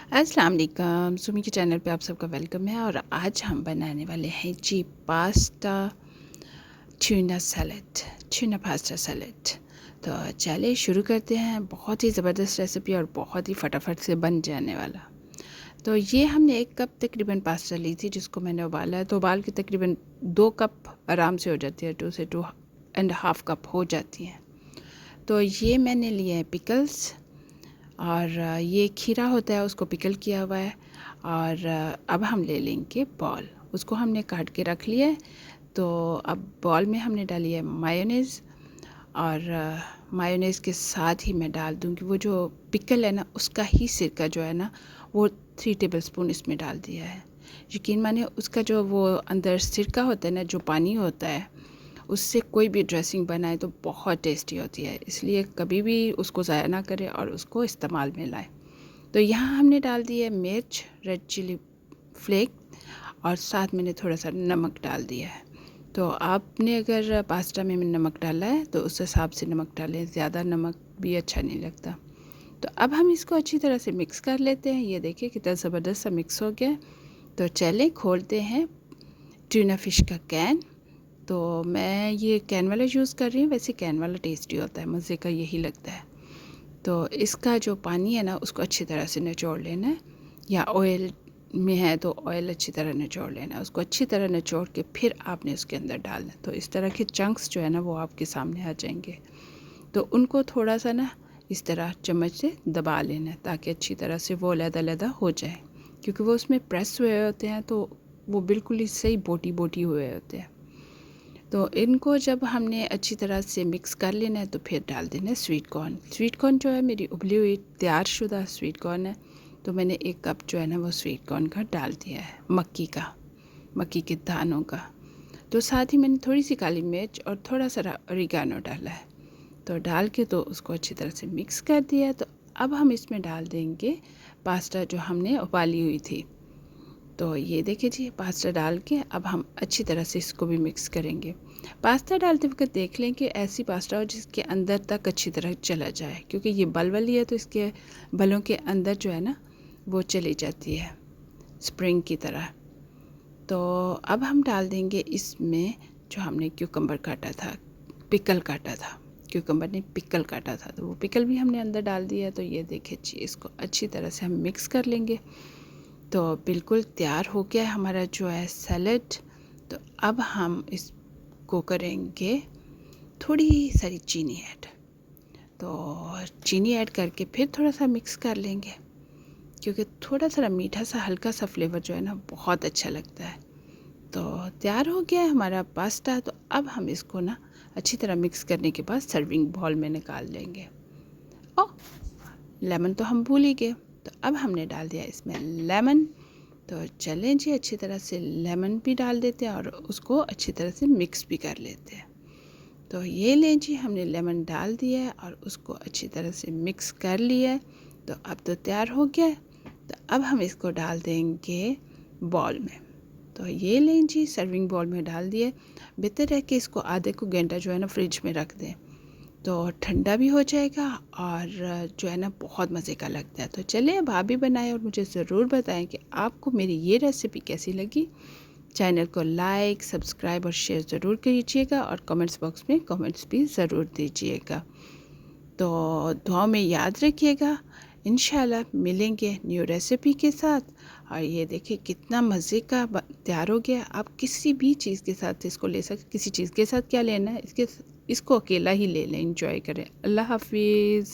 अस्सलाम वालेकुम। सुमी के चैनल पे आप सबका वेलकम है और आज हम बनाने वाले हैं जी पास्ता ट्यूना पास्ता सैलेड। तो चलिए शुरू करते हैं। बहुत ही ज़बरदस्त रेसिपी और बहुत ही फटाफट से बन जाने वाला। तो ये हमने 1 कप तकरीबन पास्ता ली थी जिसको मैंने उबाला है। तो उबाल के तकरीबन 2 कप आराम से हो जाती है, 2 से 2.5 कप हो जाती हैं। तो ये मैंने लिए हैं पिकल्स और ये खीरा होता है, उसको पिकल किया हुआ है। और अब हम ले लेंगे बॉल, उसको हमने काट के रख लिया है। तो अब बॉल में हमने डाली है मायोनीज़ और मायोनीज़ के साथ ही मैं डाल दूँगी वो जो पिकल है ना, उसका ही सिरका जो है ना, वो 3 टेबलस्पून इसमें डाल दिया है। यकीन मानिए उसका जो वो अंदर सिरका होता है ना, जो पानी होता है, उससे कोई भी ड्रेसिंग बनाए तो बहुत टेस्टी होती है। इसलिए कभी भी उसको ज़ाया ना करें और उसको इस्तेमाल में लाएं। तो यहाँ हमने डाल दी है मिर्च, रेड चिली फ्लेक और साथ मैंने थोड़ा सा नमक डाल दिया है। तो आपने अगर पास्ता में नमक डाला है तो उस हिसाब से नमक डालें, ज़्यादा नमक भी अच्छा नहीं लगता। तो अब हम इसको अच्छी तरह से मिक्स कर लेते हैं। ये देखिए कितना ज़बरदस्त सा मिक्स हो गया। तो चलें खोलते हैं ट्यूना फ़िश का कैन। तो मैं ये कैन वाला यूज़ कर रही हूँ। वैसे कैन वाला टेस्टी होता है, मज़े का यही लगता है। तो इसका जो पानी है ना, उसको अच्छी तरह से निचोड़ लेना है, या ऑयल में है तो ऑयल अच्छी तरह निचोड़ लेना है। उसको अच्छी तरह निचोड़ के फिर आपने उसके अंदर डालना है। तो इस तरह के चंक्स जो है ना, वो आपके सामने आ जाएंगे। तो उनको थोड़ा सा ना इस तरह चम्मच से दबा लेना है ताकि अच्छी तरह से वो अलग-अलग हो जाए, क्योंकि वो उसमें प्रेस हुए होते हैं तो वो बिल्कुल ही सही बोटी बोटी हुए होते हैं। तो इनको जब हमने अच्छी तरह से मिक्स कर लेना है तो फिर डाल देना है स्वीट कॉर्न। स्वीट कॉर्न जो है मेरी उबली हुई तैयारशुदा स्वीट कॉर्न है। तो मैंने 1 कप जो है ना वो स्वीट कॉर्न का डाल दिया है, मक्की के दानों का। तो साथ ही मैंने थोड़ी सी काली मिर्च और थोड़ा सा ऑरिगेनो डाला है। तो डाल के तो उसको अच्छी तरह से मिक्स कर दिया है। तो अब हम इसमें डाल देंगे पास्ता जो हमने उबाली हुई थी। तो ये देखिए जी, पास्ता डाल के अब हम अच्छी तरह से इसको भी मिक्स करेंगे। पास्ता डालते वक्त देख लें कि ऐसी पास्ता हो जिसके अंदर तक अच्छी तरह चला जाए, क्योंकि ये बल वाली है तो इसके बलों के अंदर जो है ना वो चली जाती है स्प्रिंग की तरह। तो अब हम डाल देंगे इसमें जो हमने क्यूकम्बर काटा था, पिकल काटा था, क्यूकम्बर ने पिकल काटा था, तो वो पिकल भी हमने अंदर डाल दिया है। तो ये देखिए जी, इसको अच्छी तरह से हम मिक्स कर लेंगे। तो बिल्कुल तैयार हो गया है हमारा जो है सैलेड। तो अब हम इसको करेंगे थोड़ी सारी चीनी ऐड। तो चीनी ऐड करके फिर थोड़ा सा मिक्स कर लेंगे, क्योंकि थोड़ा सा मीठा सा हल्का सा फ्लेवर जो है ना बहुत अच्छा लगता है। तो तैयार हो गया है हमारा पास्ता। तो अब हम इसको ना अच्छी तरह मिक्स करने के बाद सर्विंग बॉल में निकाल लेंगे। ओह, लेमन तो हम भूल ही गए। तो अब हमने डाल दिया इसमें लेमन। तो चलें जी, अच्छी तरह से लेमन भी डाल देते हैं और उसको अच्छी तरह से मिक्स भी कर लेते हैं। तो ये लें जी, हमने लेमन डाल दिया है और उसको अच्छी तरह से मिक्स कर लिया है। तो अब तो तैयार हो गया है। तो अब हम इसको डाल देंगे बॉल में। तो ये लें जी, सर्विंग बॉल में डाल दिए। बेहतर है कि इसको आधे को घंटा जो है ना फ्रिज में रख दें, तो ठंडा भी हो जाएगा और जो है ना बहुत मज़े का लगता है। तो चलिए अब आप भी बनाएं और मुझे ज़रूर बताएं कि आपको मेरी ये रेसिपी कैसी लगी। चैनल को लाइक, सब्सक्राइब और शेयर ज़रूर कीजिएगा और कमेंट्स बॉक्स में कमेंट्स भी ज़रूर दीजिएगा। तो दुआ में याद रखिएगा। इंशाल्लाह मिलेंगे न्यू रेसिपी के साथ। और ये देखिए कितना मज़े का तैयार हो गया। आप किसी भी चीज़ के साथ इसको ले सकते, किसी चीज़ के साथ क्या लेना है, इसको अकेला ही ले लें, एंजॉय करें। अल्लाह हाफिज़।